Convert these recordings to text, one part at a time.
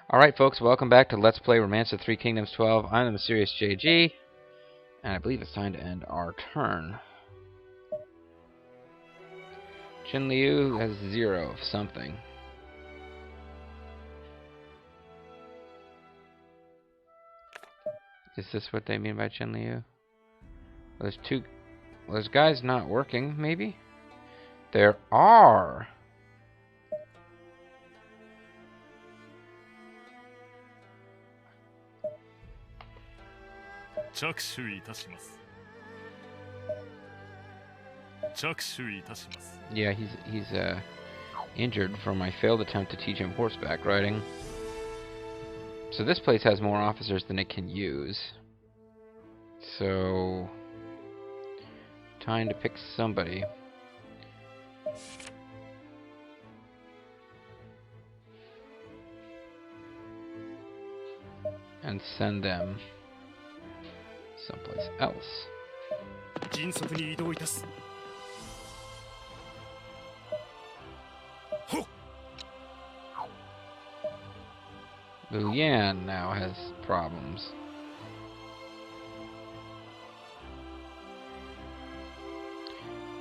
Alright folks, welcome back to Let's Play Romance of Three Kingdoms 12. I'm the Mysterious JG, and I believe it's time to end our turn. Qin Liu has 0 of something. Is this what they mean by Qin Liu? Well, there's guys not working, maybe? There are! Yeah, he's injured from my failed attempt to teach him horseback riding. So this place has more officers than it can use. So time to pick somebody. And send them someplace else. Liu Yan now has problems.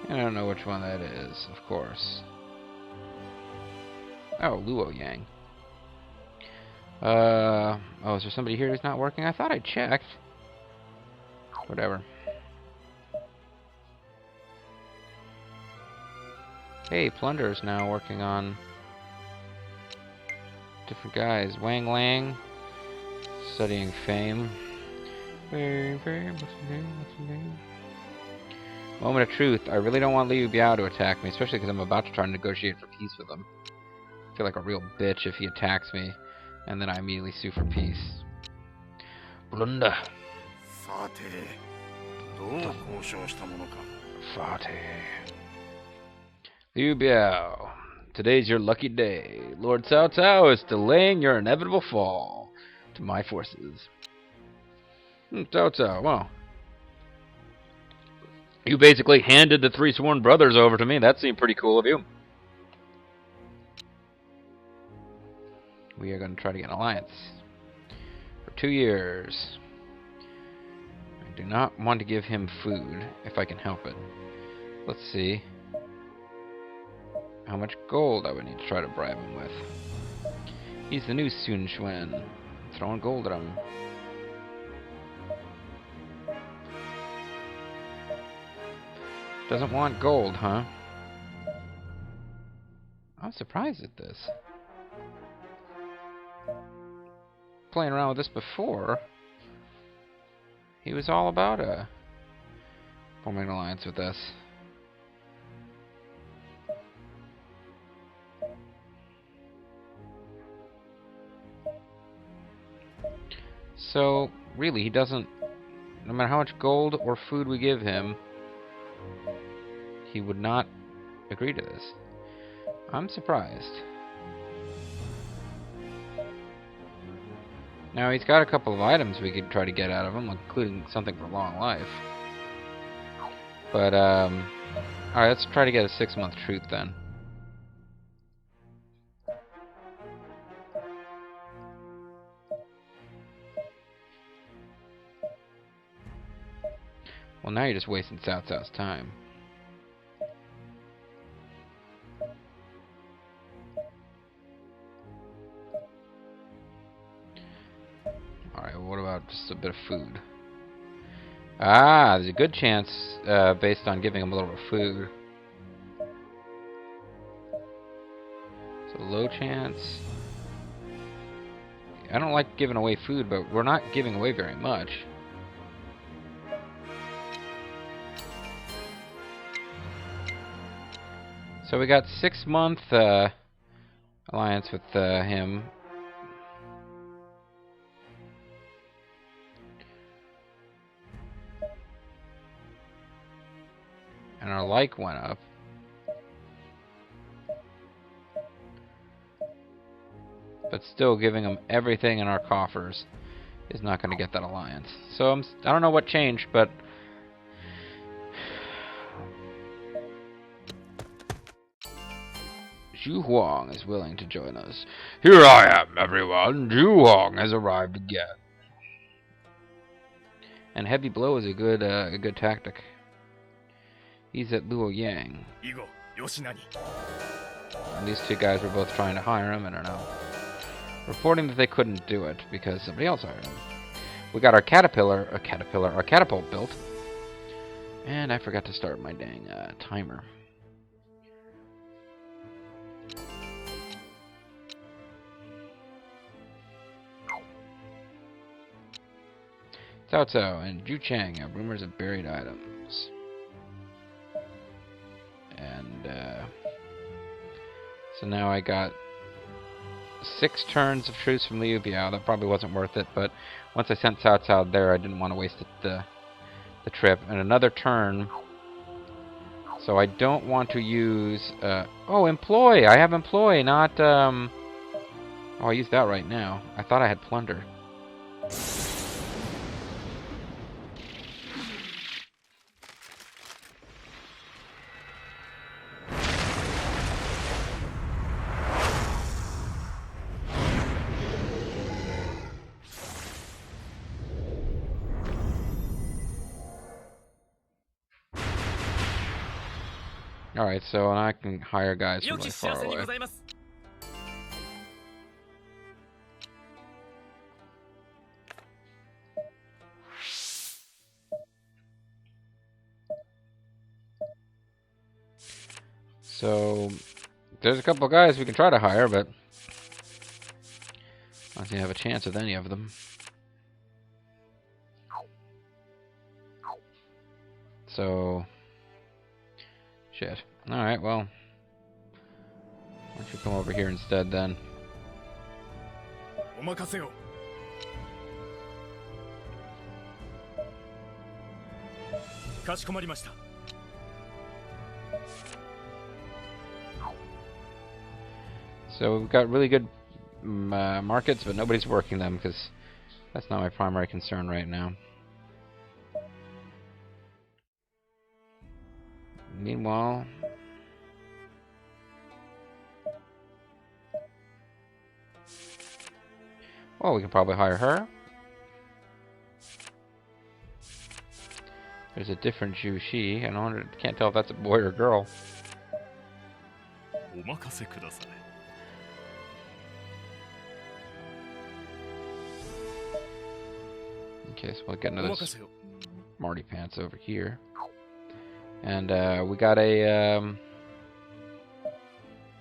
I don't know which one that is, of course. Oh, Luo Yang. Oh, is there somebody here who's not working? I thought I checked. Whatever. Hey, Plunder's now working on different guys. Wang Lang, studying fame. What's the name? Moment of truth. I really don't want Liu Biao to attack me, especially because I'm about to try and negotiate for peace with him. I feel like a real bitch if he attacks me, and then I immediately sue for peace. Blunder. Fate. Liu Biao, today's your lucky day. Lord Cao Cao is delaying your inevitable fall to my forces. Cao Cao, wow. You basically handed the 3 sworn brothers over to me. That seemed pretty cool of you. We are going to try to get an alliance for 2 years. I do not want to give him food if I can help it. Let's see how much gold I would need to try to bribe him with. He's the new Sun Xuan. Throwing gold at him. Doesn't want gold, huh? I'm surprised at this. Playing around with this before, he was all about forming an alliance with us. So, really, he doesn't... No matter how much gold or food we give him, he would not agree to this. I'm surprised. Now, he's got a couple of items we could try to get out of him, including something for long life. But, alright, let's try to get a 6-month truce then. Well, now you're just wasting Cao Cao's time. Alright, well, what about just a bit of food? Ah, there's a good chance, based on giving him a little bit of food. So, low chance. I don't like giving away food, but we're not giving away very much. So we got 6-month alliance with him. And our like went up. But still giving him everything in our coffers is not going to get that alliance. So I don't know what changed, but Zhu Huang is willing to join us. Here I am, everyone. Zhu Huang has arrived again. And heavy blow is a good tactic. He's at Luo Yang. And these two guys were both trying to hire him, and are now reporting that they couldn't do it because somebody else hired him. We got our catapult built. And I forgot to start my dang timer. Cao Cao and Zhu Chang have rumors of buried items. And, so now I got 6 turns of truce from Liu Biao. That probably wasn't worth it, but once I sent Cao Cao there, I didn't want to waste the trip. And another turn. So I don't want to use, oh, employ! I have employ, not, oh, I used that right now. I thought I had plunder. Alright, so I can hire guys from really far away. So, there's a couple of guys we can try to hire, but I don't think I have a chance with any of them. So, shit. Alright, well, why don't you come over here instead then? So we've got really good markets, but nobody's working them because that's not my primary concern right now. Meanwhile, well, we can probably hire her. There's a different Zhu Shi, and I can't tell if that's a boy or a girl. Okay, so we'll get another Marty Pants over here. And we got a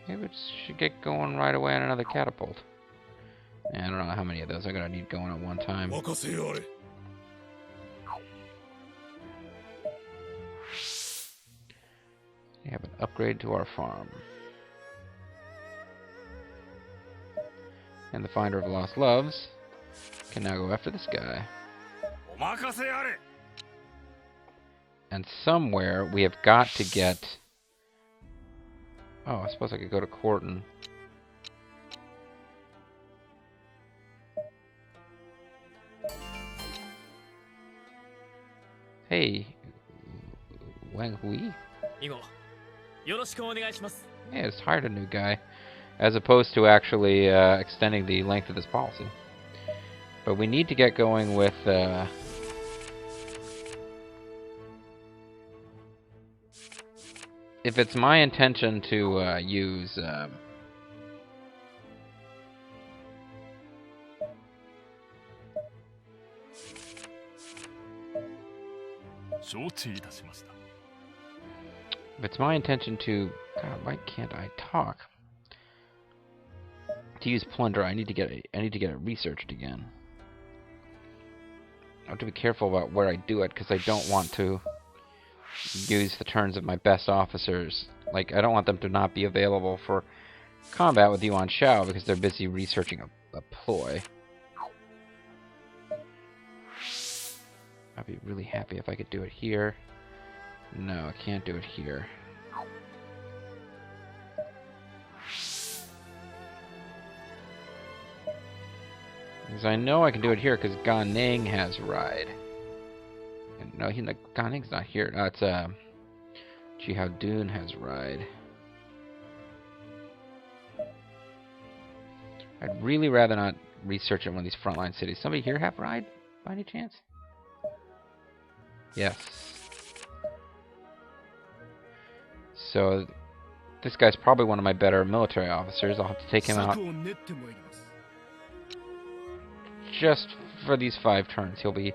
maybe we should get going right away on another catapult. And I don't know how many of those I'm gonna need going at one time. We have an upgrade to our farm. And the Finder of Lost Loves can now go after this guy. And somewhere we have got to get... Oh, I suppose I could go to Quarton. Hey, Wang Hui? Yeah, just hired a new guy. As opposed to actually extending the length of this policy. But we need to get going with... if it's my intention to use... if it's my intention to... God, why can't I talk? To use plunder, I need to get it researched again. I have to be careful about where I do it because I don't want to use the turns of my best officers. Like, I don't want them to not be available for combat with Yuan Shao because they're busy researching a ploy. I'd be really happy if I could do it here. No, I can't do it here. Because I know I can do it here because Gan Ning has ride. And no, Gan Ning's not here. No, it's Ji Hao Dun has ride. I'd really rather not research in one of these frontline cities. Somebody here have ride, by any chance? Yes. So, this guy's probably one of my better military officers. I'll have to take him out just for these 5 turns. He'll be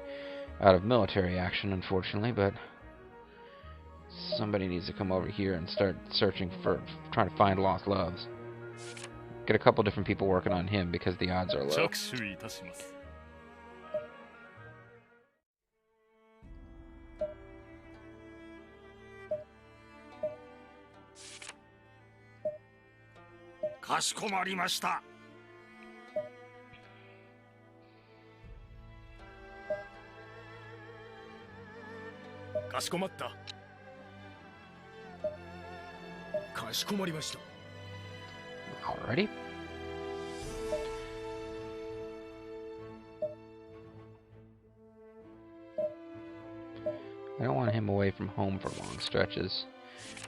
out of military action, unfortunately, but somebody needs to come over here and start searching for, trying to find lost loves. Get a couple different people working on him because the odds are low. Alrighty. I don't want him away from home for long stretches.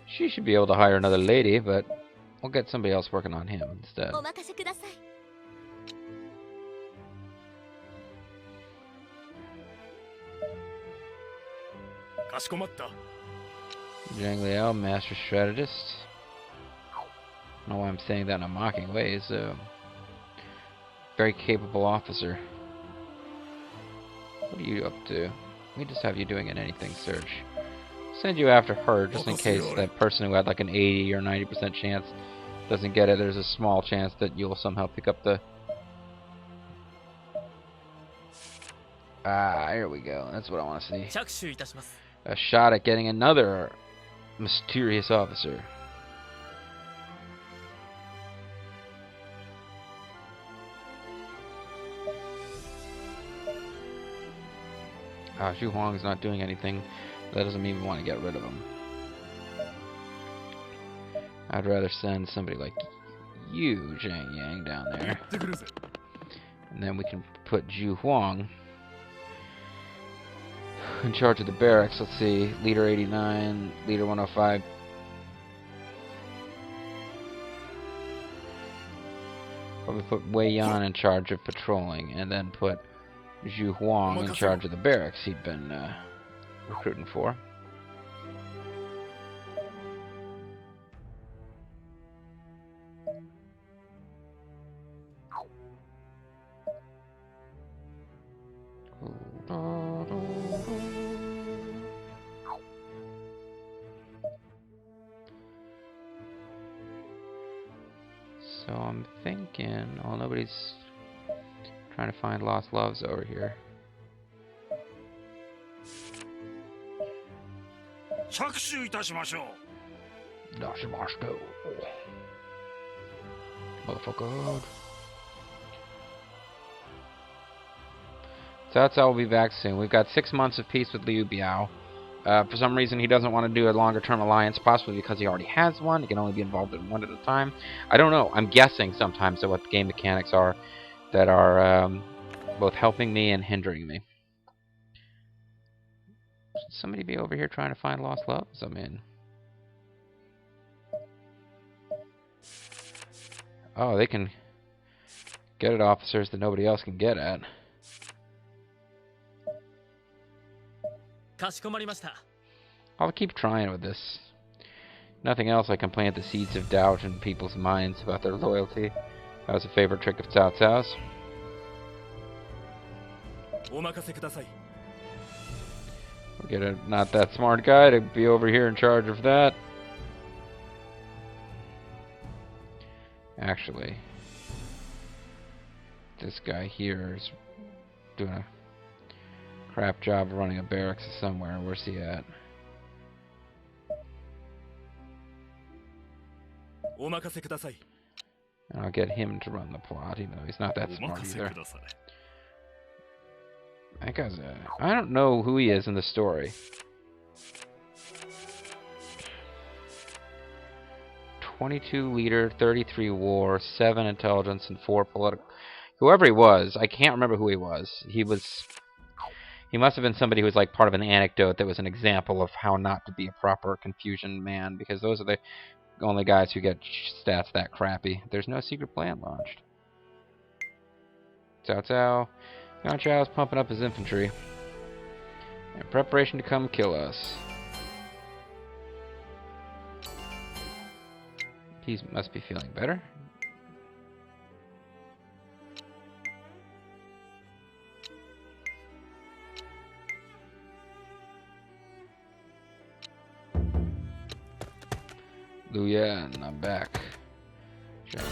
She should be able to hire another lady, but we'll get somebody else working on him instead. Zhang Liao, Master Strategist. I don't know why I'm saying that in a mocking way. He's a very capable officer. What are you up to? We just have you doing an anything search. Send you after her just in case that person who had like an 80 or 90% chance doesn't get it. There's a small chance that you'll somehow pick up the... Ah, here we go. That's what I want to see. A shot at getting another mysterious officer. Zhu Huang's not doing anything. That doesn't even want to get rid of him. I'd rather send somebody like you, Zhang Yang, down there. And then we can put Zhu Huang in charge of the barracks. Let's see. Leader 89, Leader 105. Probably put Wei Yan in charge of patrolling, and then put Zhu Huang in charge of the barracks he'd been recruiting for. So I'm thinking, well, nobody's trying to find lost loves over here. Motherfucker. So that's how we'll be back soon. We've got 6 months of peace with Liu Biao. For some reason, he doesn't want to do a longer-term alliance, possibly because he already has one. He can only be involved in one at a time. I don't know. I'm guessing sometimes at what the game mechanics are that are both helping me and hindering me. Should somebody be over here trying to find lost loves? I mean... Oh, they can get at officers that nobody else can get at. I'll keep trying with this. Nothing else, I can plant the seeds of doubt in people's minds about their loyalty. That was a favorite trick of Cao Cao's. We'll get a not that smart guy to be over here in charge of that. Actually, this guy here is doing a crap job running a barracks somewhere. Where's he at? And I'll get him to run the plot, even though he's not that smart either. That guy's a... I don't know who he is in the story. 22 leader, 33 war, 7 intelligence, and 4 political... Whoever he was, I can't remember who he was. He must have been somebody who was like part of an anecdote that was an example of how not to be a proper Confucian man, because those are the only guys who get stats that crappy. There's no secret plan launched. Cao Cao. Yuan Shao is pumping up his infantry in preparation to come kill us. He must be feeling better. Liu Yan, I'm back.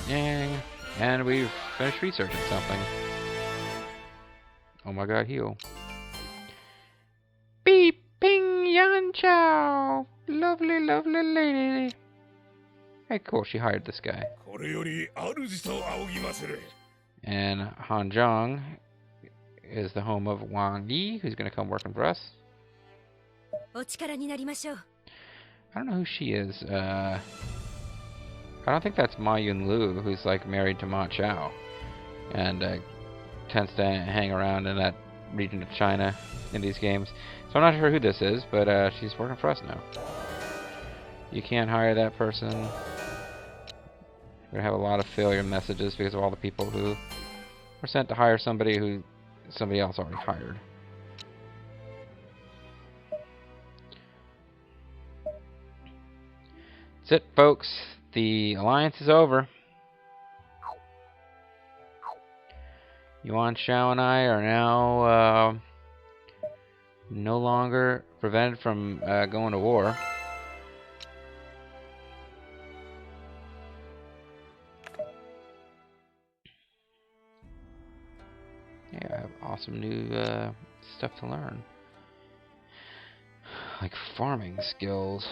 Yang, and we've finished researching something. Oh my god, heal. Beep, ping, Yuan Shao. Lovely, lovely lady. Hey, cool, she hired this guy. And Hanzhong is the home of Wang Yi, who's going to come working for us. I don't know who she is. I don't think that's Ma Yunlu, who's like married to Ma Chao. And tends to hang around in that region of China in these games. So I'm not sure who this is, but she's working for us now. You can't hire that person. We're going to have a lot of failure messages because of all the people who were sent to hire somebody who somebody else already hired. That's it, folks. The alliance is over. Yuan Shao and I are now no longer prevented from going to war. Yeah, I have awesome new stuff to learn. Like farming skills.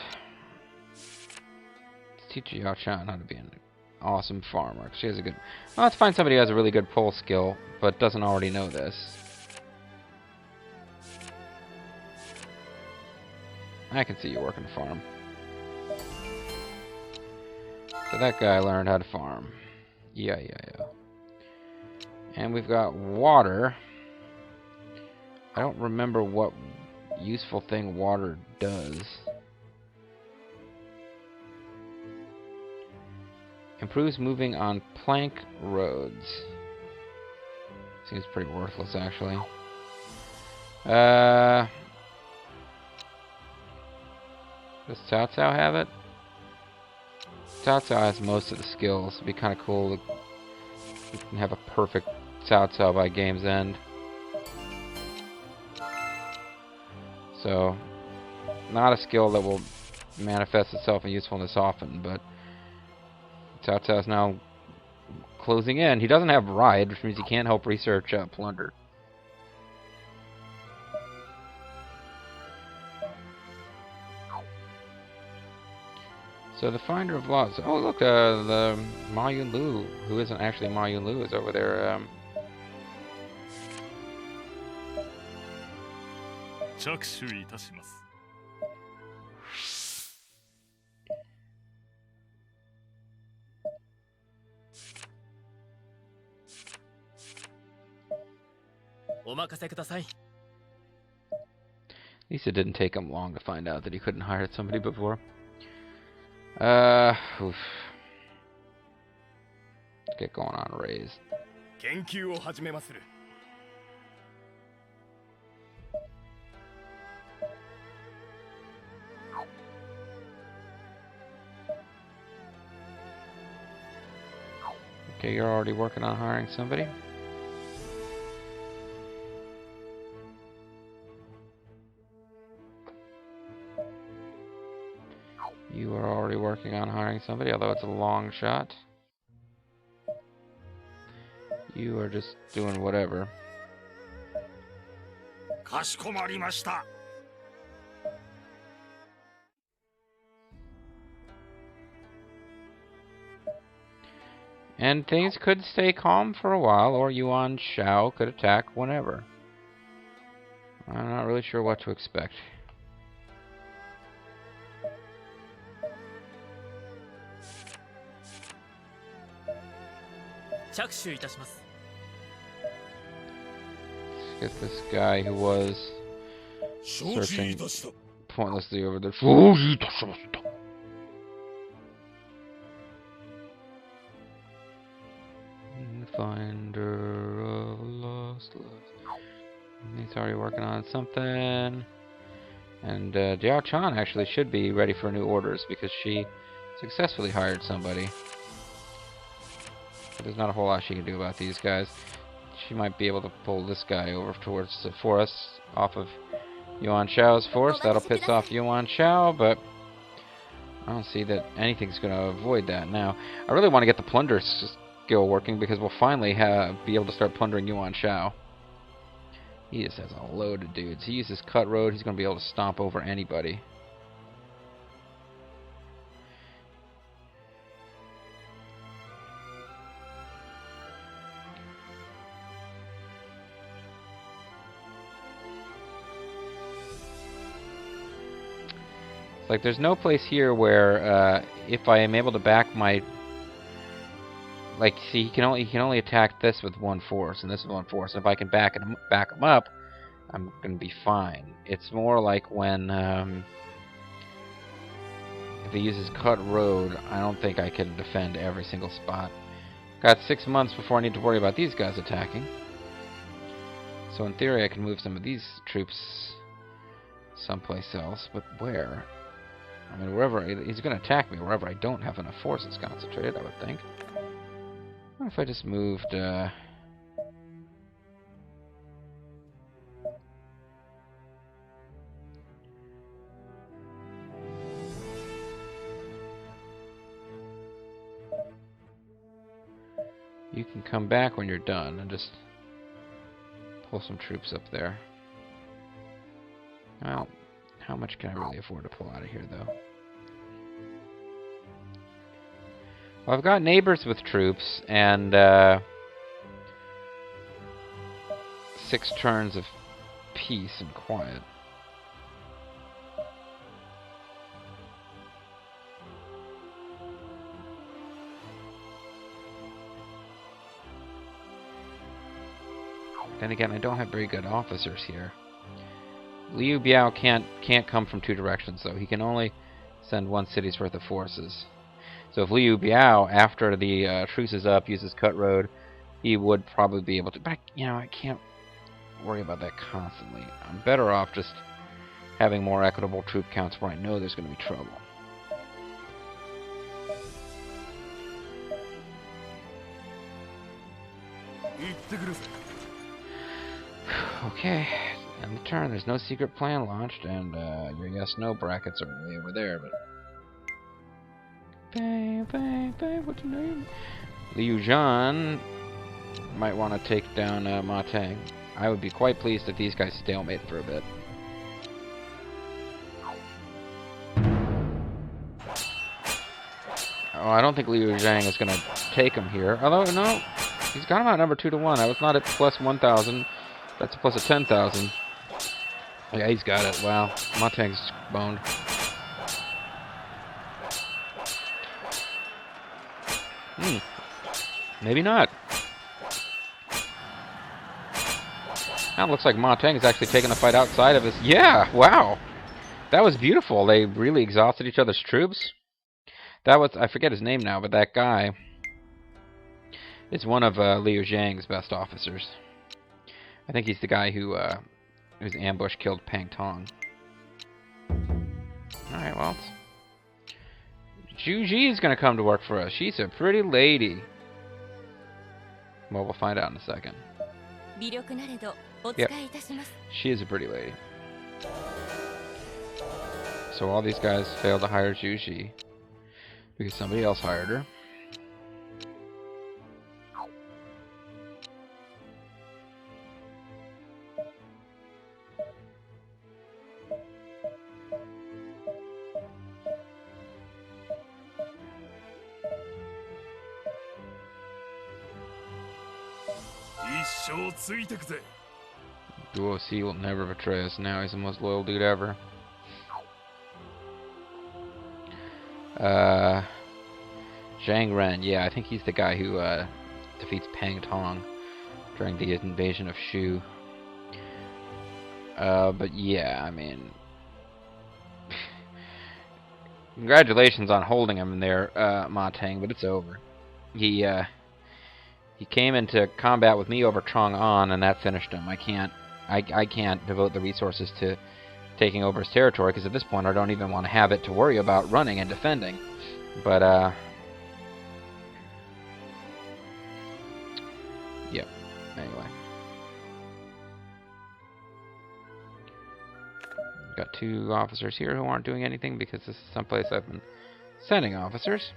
Let's teach Yao Chan how to be an awesome farmer. She has a good... Well, let's find somebody who has a really good pole skill, but doesn't already know this. I can see you working a farm. So that guy learned how to farm. Yeah. And we've got water. I don't remember what useful thing water does. Improves moving on plank roads. Seems pretty worthless, actually. Does Cao Cao have it? Cao Cao has most of the skills. It'd be kind of cool to have a perfect Cao Cao by game's end. So, not a skill that will manifest itself in usefulness often, but Cao Cao's now closing in. He doesn't have Ride, which means he can't help research Plunder. So the Finder of Laws. Oh, look, the Ma Yunlu, who isn't actually Ma Yunlu, is over there. At least it didn't take him long to find out that he couldn't hire somebody before. Oof. Let's get going on raise. Okay, you're already working on hiring somebody. You are already working on hiring somebody, although it's a long shot. You are just doing whatever. And things could stay calm for a while, or Yuan Shao could attack whenever. I'm not really sure what to expect. Let's get this guy who was searching pointlessly over there. Finder of He's already working on something. And Jiao Chan actually should be ready for new orders because she successfully hired somebody. But there's not a whole lot she can do about these guys. She might be able to pull this guy over towards for us off of Yuan Shao's force. That'll piss off Yuan Shao, but I don't see that anything's going to avoid that now. I really want to get the plunder skill working because we'll finally be able to start plundering Yuan Shao. He just has a load of dudes. He uses cut road. He's going to be able to stomp over anybody. It's like there's no place here where if I am able to back my... Like, see, he can only attack this with one force, and this is one force. And if I can back him up, I'm gonna be fine. It's more like when if he uses cut road, I don't think I can defend every single spot. Got 6 months before I need to worry about these guys attacking. So in theory, I can move some of these troops someplace else, but where? I mean, wherever he's gonna attack me, wherever I don't have enough forces concentrated, I would think. What if I just moved, you can come back when you're done and just pull some troops up there. Well, how much can I really afford to pull out of here, though? Well, I've got neighbors with troops, and 6 turns of peace and quiet. Then again, I don't have very good officers here. Liu Biao can't come from 2 directions, though. He can only send 1 city's worth of forces. So if Liu Biao, after the truce is up, uses cut road, he would probably be able to. But I can't worry about that constantly. I'm better off just having more equitable troop counts where I know there's going to be trouble. Okay, end the turn. There's no secret plan launched, and your yes/no brackets are way over there, but. What's your name? Liu Zhang might want to take down Teng. I would be quite pleased if these guys stalemate for a bit. Oh, I don't think Liu Zhang is going to take him here. Although, no, he's got him outnumbered 2-1. I was not at plus 1,000. That's a plus of 10,000. Yeah, he's got it. Wow, Teng's boned. Maybe not. Now it looks like Teng is actually taking the fight outside of his... Yeah, wow. That was beautiful. They really exhausted each other's troops. That was... I forget his name now, but that guy is one of Liu Zhang's best officers. I think he's the guy whose ambush killed Pang Tong. Alright, well... Zhu Ji is going to come to work for us. She's a pretty lady. Well, we'll find out in a second. Yep. She is a pretty lady. So all these guys failed to hire Zhu Ji because somebody else hired her. Duo C will never betray us. Now he's the most loyal dude ever. Zhang Ren, yeah, I think he's the guy who defeats Pang Tong during the invasion of Shu. But yeah, I mean, congratulations on holding him in there, Teng, but it's over. He came into combat with me over Chang'an, and that finished him. I I can't devote the resources to taking over his territory, because at this point I don't even want to have it to worry about running and defending. But, yep, anyway. Got 2 officers here who aren't doing anything, because this is someplace I've been sending officers.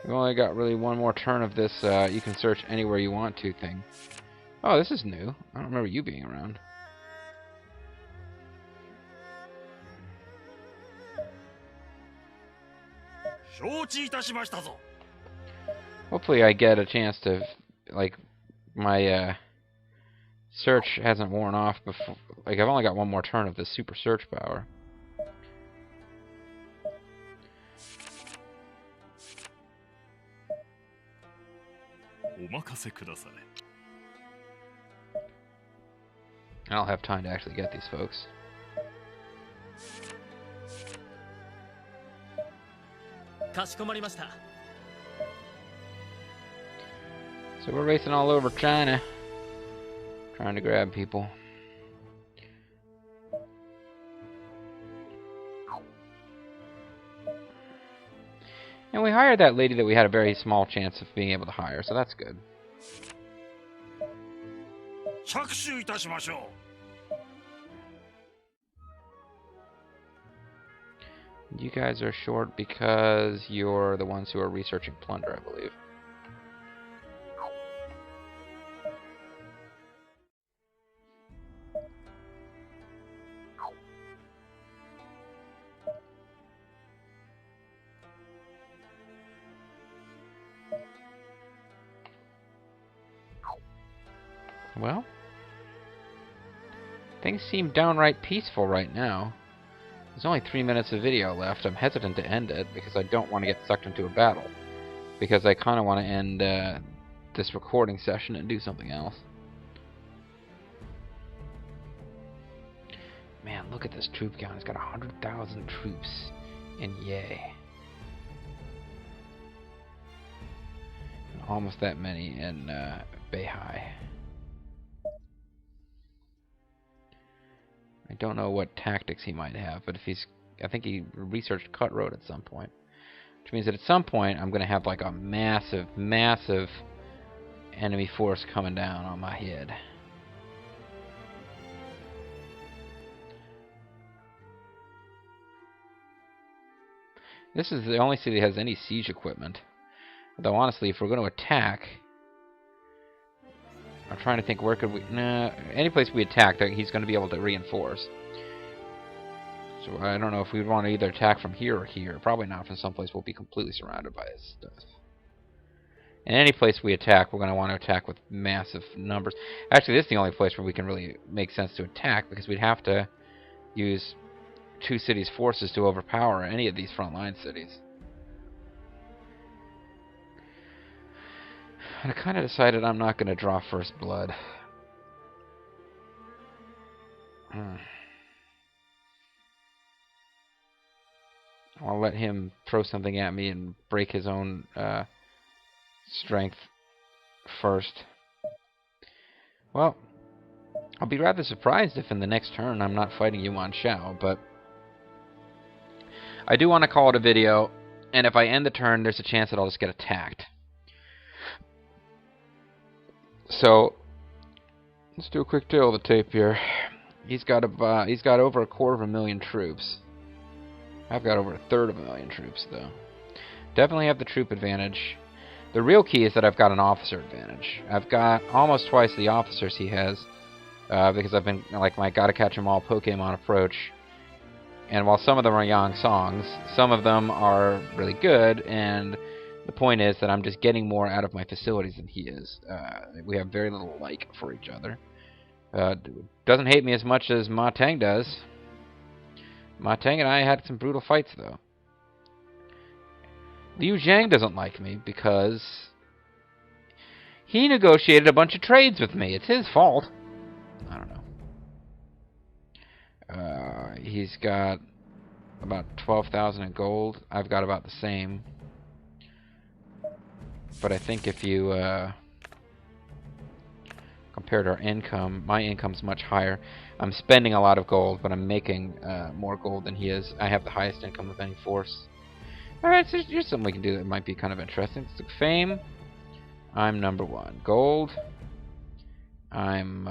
We've only got really one more turn of this you can search anywhere you want to thing. Oh, this is new. I don't remember you being around. Hopefully I get a chance to, like, my search hasn't worn off before. Like, I've only got one more turn of this super search power. I don't have time to actually get these folks. So we're racing all over China, trying to grab people. And we hired that lady that we had a very small chance of being able to hire, so that's good. You guys are short because you're the ones who are researching plunder, I believe. Well, things seem downright peaceful right now. There's only 3 minutes of video left. I'm hesitant to end it because I don't want to get sucked into a battle. Because I kind of want to end this recording session and do something else. Man, look at this troop count. It's got 100,000 troops in Yay. And almost that many in Beihai. I don't know what tactics he might have, but if he's... I think he researched Cut Road at some point. Which means that at some point I'm going to have like a massive, massive enemy force coming down on my head. This is the only city that has any siege equipment. Though honestly, if we're going to attack... I'm trying to think, where could we... Nah, any place we attack, he's going to be able to reinforce. So I don't know if we'd want to either attack from here or here. Probably not from someplace we'll be completely surrounded by his stuff. And any place we attack, we're going to want to attack with massive numbers. Actually, this is the only place where we can really make sense to attack, because we'd have to use 2 cities' forces to overpower any of these frontline cities. And I kind of decided I'm not going to draw first blood. I'll let him throw something at me and break his own strength first. Well, I'll be rather surprised if in the next turn I'm not fighting Yuan Shao, but I do want to call it a video, and if I end the turn, there's a chance that I'll just get attacked. So let's do a quick tail of the tape here. He's got over 250,000 troops. I've got over 1/3 troops, though. Definitely have the troop advantage. The real key is that I've got an officer advantage. I've got almost twice the officers he has, because I've been like my gotta catch 'em all Pokemon approach. And while some of them are Yang songs, some of them are really good, and the point is that I'm just getting more out of my facilities than he is. We have very little like for each other. Doesn't hate me as much as Ma Teng does. Ma Teng and I had some brutal fights, though. Liu Zhang doesn't like me because he negotiated a bunch of trades with me. It's his fault. I don't know. He's got about 12,000 in gold. I've got about the same. But I think if you compared to our income. My income's much higher. I'm spending a lot of gold, but I'm making more gold than he is. I have the highest income of any force. Alright, so here's something we can do that might be kind of interesting. So fame, I'm number 1. Gold, I'm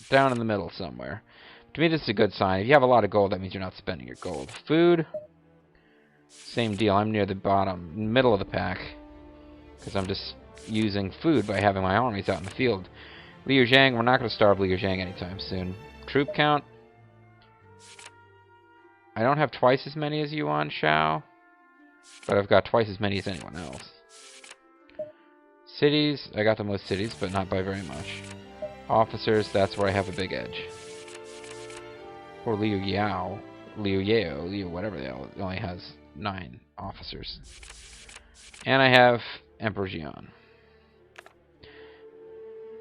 down in the middle somewhere. To me, this is a good sign. If you have a lot of gold, that means you're not spending your gold. Food, same deal. I'm near the bottom, middle of the pack, because I'm just using food by having my armies out in the field. Liu Zhang, we're not going to starve Liu Zhang anytime soon. Troop count, I don't have twice as many as Yuan Shao, but I've got twice as many as anyone else. Cities, I got the most cities, but not by very much. Officers, that's where I have a big edge. Or Liu Yao, Liu whatever the hell, it only has 9 officers. And I have Emperor Jian.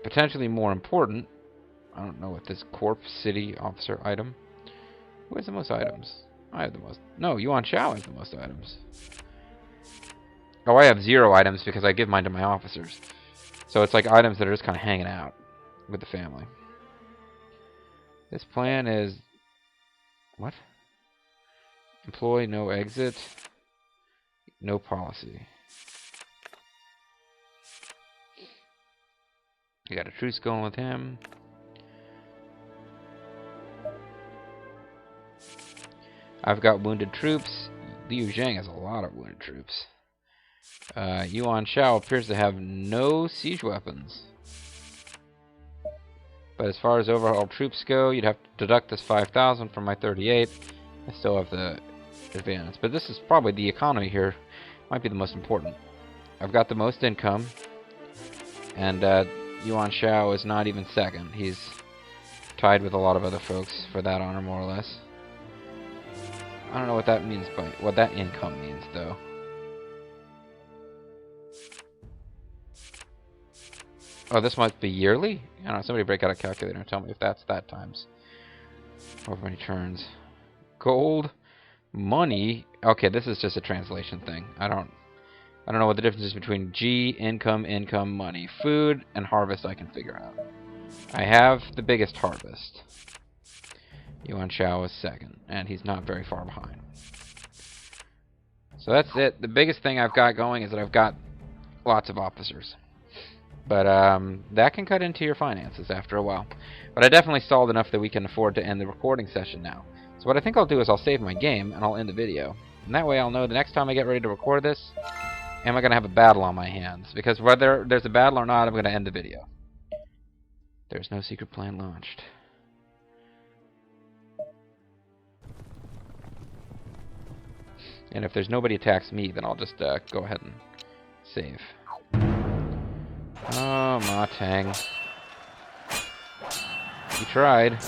Potentially more important, I don't know what this Corp City Officer item. Who has the most items? I have the most. No, Yuan Shao has the most items. Oh, I have 0 items because I give mine to my officers. So it's like items that are just kind of hanging out with the family. This plan is... What? Employ, no exit, no policy. I got a truce going with him. I've got wounded troops. Liu Zhang has a lot of wounded troops. Yuan Shao appears to have no siege weapons. But as far as overall troops go, you'd have to deduct this 5,000 from my 38. I still have the advance. But this is probably the economy here. Might be the most important. I've got the most income. And Yuan Shao is not even second. He's tied with a lot of other folks for that honor, more or less. I don't know what that means by what that income means, though. Oh, this must be yearly? I don't know, somebody break out a calculator and tell me if that's that times however many turns. Gold, money. Okay, this is just a translation thing. I don't know what the difference is between G, income, money. Food and harvest I can figure out. I have the biggest harvest. Yuan Shao is second, and he's not very far behind. So that's it. The biggest thing I've got going is that I've got lots of officers. But that can cut into your finances after a while. But I definitely stalled enough that we can afford to end the recording session now. So what I think I'll do is I'll save my game, and I'll end the video. And that way I'll know the next time I get ready to record this, am I going to have a battle on my hands? Because whether there's a battle or not, I'm going to end the video. There's no secret plan launched. And if there's nobody attacks me, then I'll just go ahead and save. Oh, Ma Teng. You tried.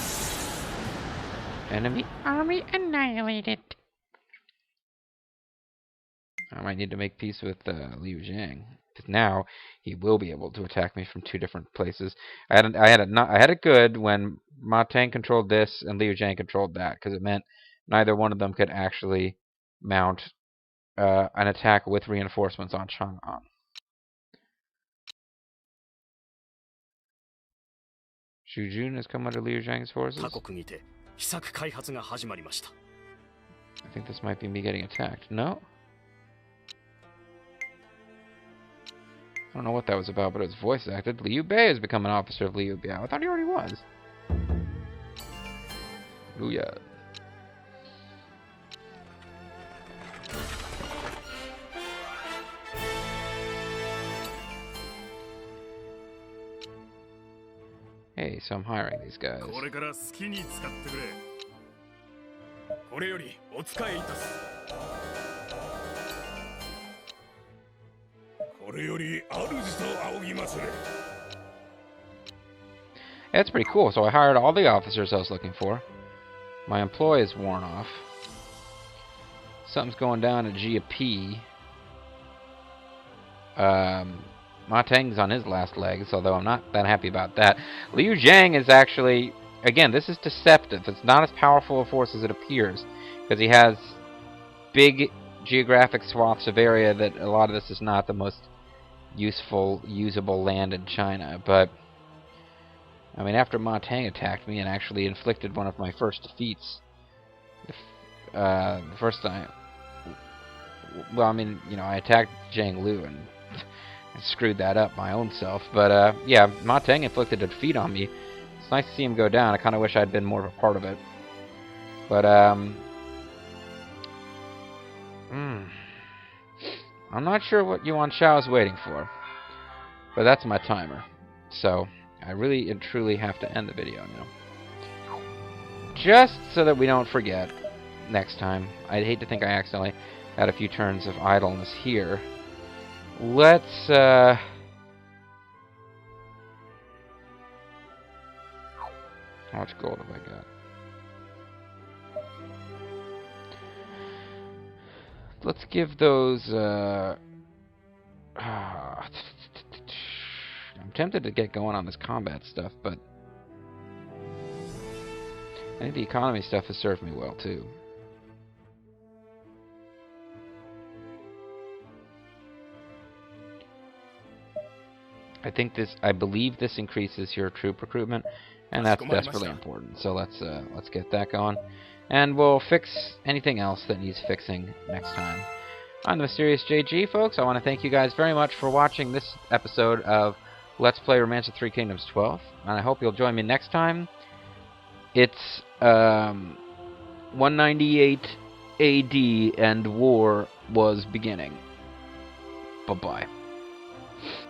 Enemy army annihilated. I might need to make peace with Liu Zhang, because now he will be able to attack me from 2 different places. I had it good when Ma Teng controlled this and Liu Zhang controlled that, because it meant neither one of them could actually mount an attack with reinforcements on Chang'an. Xu Jun has come under Liu Zhang's forces. I think this might be me getting attacked. No? I don't know what that was about, but it was voice acted. Liu Bei has become an officer of Liu Biao. I thought he already was. Booyah. Hey, so I'm hiring these guys. That's pretty cool. So I hired all the officers I was looking for. My employee is worn off. Something's going down at GP. Ma Teng's on his last legs, although I'm not that happy about that. Liu Zhang is actually, again, this is deceptive. It's not as powerful a force as it appears, because he has big geographic swaths of area that a lot of this is not the most useful, usable land in China. But I mean, after Teng attacked me and actually inflicted one of my first defeats, the first time. Well, I mean, you know, I attacked Zhang Lu and screwed that up my own self. But yeah, Teng inflicted a defeat on me. It's nice to see him go down. I kind of wish I'd been more of a part of it. But I'm not sure what Yuan Shao is waiting for. But that's my timer. So I really and truly have to end the video now. Just so that we don't forget next time. I'd hate to think I accidentally had a few turns of idleness here. Let's how much gold have I got? Let's give those I'm tempted to get going on this combat stuff, but I think the economy stuff has served me well too. I believe this increases your troop recruitment, and that's desperately important. So let's get that going, and we'll fix anything else that needs fixing next time. I'm the Mysterious JG, folks. I want to thank you guys very much for watching this episode of Let's Play Romance of Three Kingdoms 12, and I hope you'll join me next time. It's 198 AD, and war was beginning. Bye-bye.